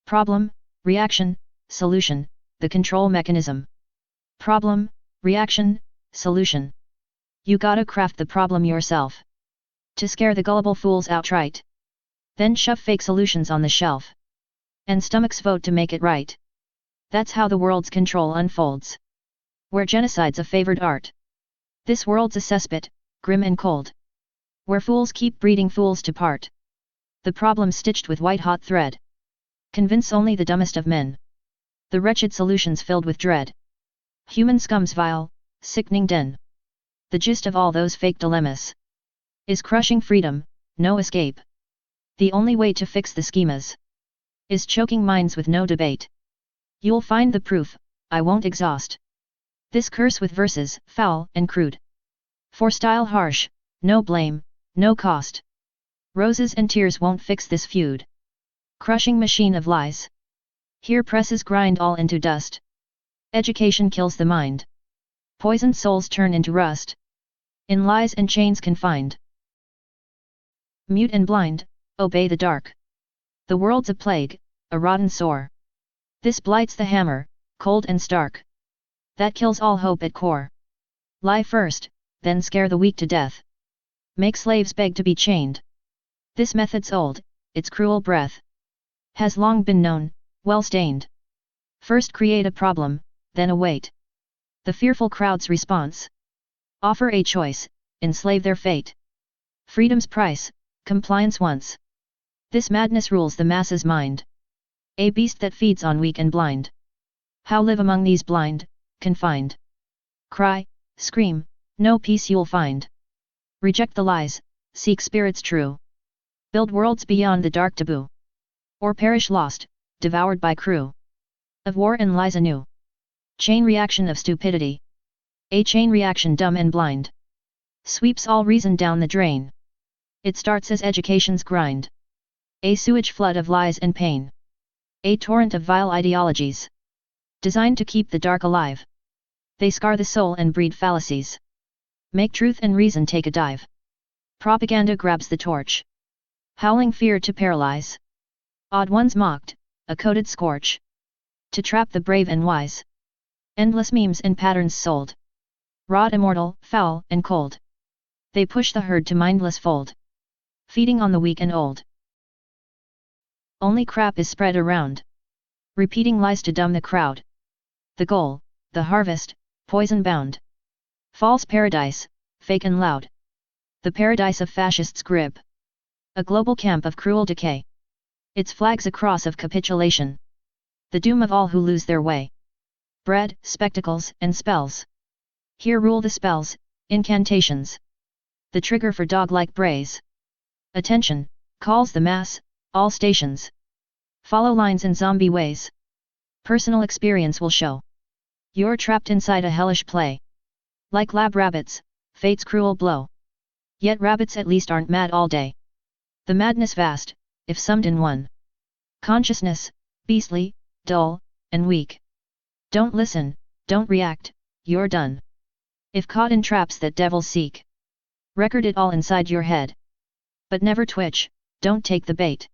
Problem, reaction, solution, the control mechanism. Problem, reaction, solution. You gotta craft the problem yourself. To scare the gullible fools outright. Then shove fake solutions on the shelf. And stomachs vote to make it right. That's how the world's control unfolds. Where genocide's a favored art. This world's a cesspit, grim and cold. Where fools keep breeding fools to part. The problem stitched with white-hot thread. Convince only the dumbest of men. The wretched solutions filled with dread. Human scum's vile, sickening den. The gist of all those fake dilemmas is crushing freedom, no escape. The only way to fix the schemas is choking minds with no debate. You'll find the proof, I won't exhaust this curse with verses foul and crude. For style harsh, no blame, no cost. Roses and tears won't fix this feud. Crushing machine of lies. Here presses grind all into dust. Education kills the mind. Poisoned souls turn into rust. In lies and chains confined. Mute and blind, obey the dark. The world's a plague, a rotten sore. This blights the hammer, cold and stark. That kills all hope at core. Lie first, then scare the weak to death. Make slaves beg to be chained. This method's old, its cruel breath has long been known, well stained. First create a problem, then await the fearful crowd's response. Offer a choice, enslave their fate. Freedom's price, compliance once. This madness rules the masses' mind. A beast that feeds on weak and blind. How live among these blind, confined? Cry, scream, no peace you'll find. Reject the lies, seek spirits true. Build worlds beyond the dark taboo. Or perish lost, devoured by crew of war and lies anew. Chain reaction of stupidity. A chain reaction dumb and blind. Sweeps all reason down the drain. It starts as education's grind. A sewage flood of lies and pain. A torrent of vile ideologies. Designed to keep the dark alive. They scar the soul and breed fallacies. Make truth and reason take a dive. Propaganda grabs the torch. Howling fear to paralyze. Odd ones mocked, a coded scorch. To trap the brave and wise. Endless memes and patterns sold. Rot immortal, foul, and cold. They push the herd to mindless fold. Feeding on the weak and old. Only crap is spread around. Repeating lies to dumb the crowd. The goal, the harvest, poison bound. False paradise, fake and loud. The paradise of fascists' grip. A global camp of cruel decay. Its flag's a cross of capitulation. The doom of all who lose their way. Bread, spectacles, and spells. Here rule the spells, incantations. The trigger for dog-like brays. Attention, calls the mass, all stations. Follow lines in zombie ways. Personal experience will show. You're trapped inside a hellish play. Like lab rabbits, fate's cruel blow. Yet rabbits at least aren't mad all day. The madness vast, if summed in one. Consciousness, beastly, dull, and weak. Don't listen, don't react, you're done. If caught in traps that devils seek. Record it all inside your head. But never twitch, don't take the bait.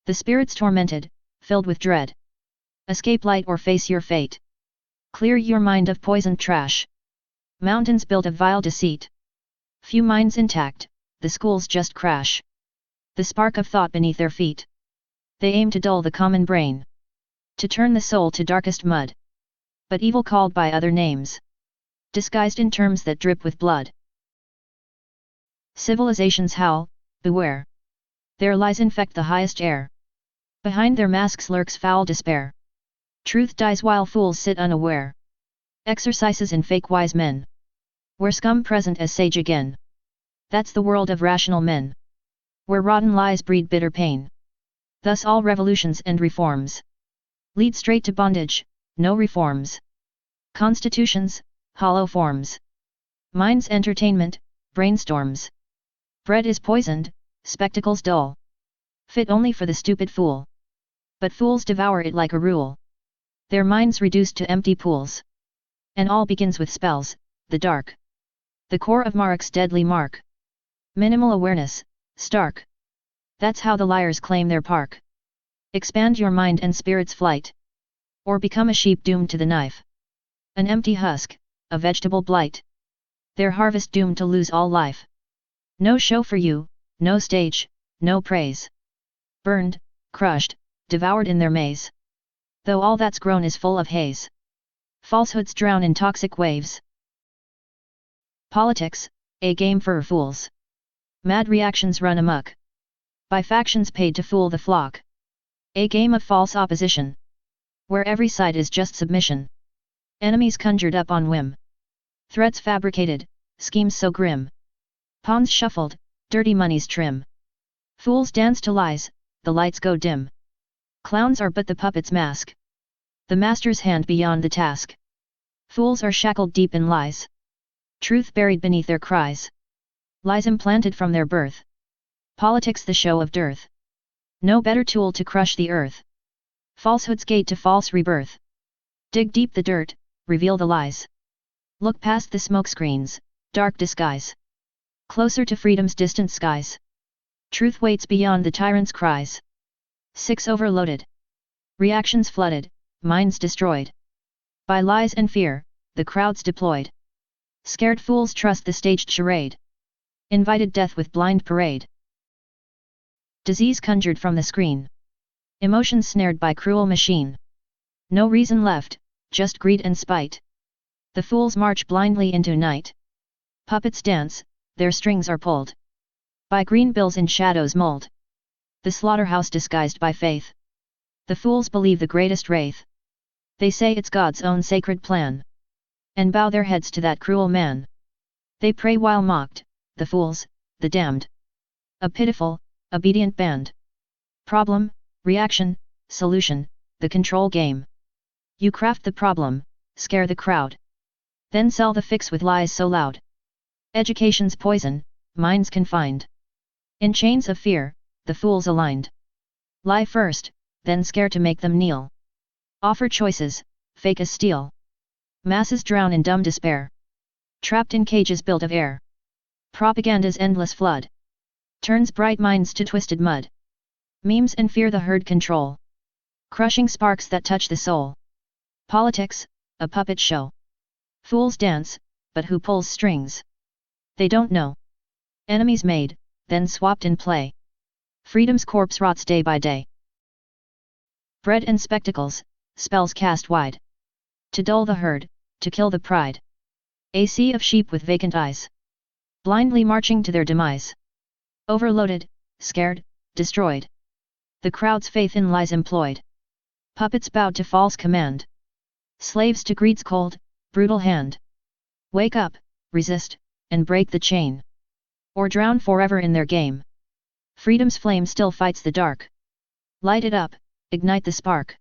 The spirit's tormented, filled with dread. Escape light or face your fate. Clear your mind of poisoned trash. Mountains built of vile deceit. Few minds intact, the schools just crash. The spark of thought beneath their feet. They aim to dull the common brain. To turn the soul to darkest mud. But evil called by other names. Disguised in terms that drip with blood. Civilizations howl, beware. Their lies infect the highest air. Behind their masks lurks foul despair. Truth dies while fools sit unaware. Exercises in fake wise men. Where scum present as sage again. That's the world of rational men. Where rotten lies breed bitter pain. Thus all revolutions and reforms lead straight to bondage, no reforms. Constitutions, hollow forms. Minds entertainment, brainstorms. Bread is poisoned, spectacles dull. Fit only for the stupid fool. But fools devour it like a rule. Their minds reduced to empty pools. And all begins with spells, the dark. The core of Mark's deadly mark. Minimal awareness, stark. That's how the liars claim their park. Expand your mind and spirit's flight. Or become a sheep doomed to the knife. An empty husk, a vegetable blight. Their harvest doomed to lose all life. No show for you, no stage, no praise. Burned, crushed, devoured in their maze. Though all that's grown is full of haze. Falsehoods drown in toxic waves. Politics, a game for fools. Mad reactions run amok. By factions paid to fool the flock. A game of false opposition. Where every side is just submission. Enemies conjured up on whim. Threats fabricated, schemes so grim. Pawns shuffled, dirty money's trim. Fools dance to lies, the lights go dim. Clowns are but the puppet's mask. The master's hand beyond the task. Fools are shackled deep in lies. Truth buried beneath their cries. Lies implanted from their birth. Politics the show of dearth. No better tool to crush the earth. Falsehood's gate to false rebirth. Dig deep the dirt, reveal the lies. Look past the smokescreens, dark disguise. Closer to freedom's distant skies. Truth waits beyond the tyrant's cries. 6 Overloaded. Reactions flooded, minds destroyed. By lies and fear, the crowds deployed. Scared fools trust the staged charade. Invited death with blind parade. Disease conjured from the screen. Emotions snared by cruel machine. No reason left, just greed and spite. The fools march blindly into night. Puppets dance, their strings are pulled. By green bills in shadows mold. The slaughterhouse disguised by faith. The fools believe the greatest wraith. They say it's God's own sacred plan. And bow their heads to that cruel man. They pray while mocked, the fools, the damned. A pitiful, obedient band. Problem, reaction, solution, the control game. You craft the problem, scare the crowd. Then sell the fix with lies so loud. Education's poison, minds confined. In chains of fear, the fools aligned. Lie first, then scare to make them kneel. Offer choices, fake as steel. Masses drown in dumb despair. Trapped in cages built of air. Propaganda's endless flood. Turns bright minds to twisted mud. Memes and fear the herd control. Crushing sparks that touch the soul. Politics, a puppet show. Fools dance, but who pulls strings? They don't know. Enemies made, then swapped in play. Freedom's corpse rots day by day. Bread and spectacles, spells cast wide. To dull the herd, to kill the pride. A sea of sheep with vacant eyes. Blindly marching to their demise. Overloaded, scared, destroyed. The crowd's faith in lies employed. Puppets bowed to false command. Slaves to greed's cold, brutal hand. Wake up, resist, and break the chain. Or drown forever in their game. Freedom's flame still fights the dark. Light it up, ignite the spark.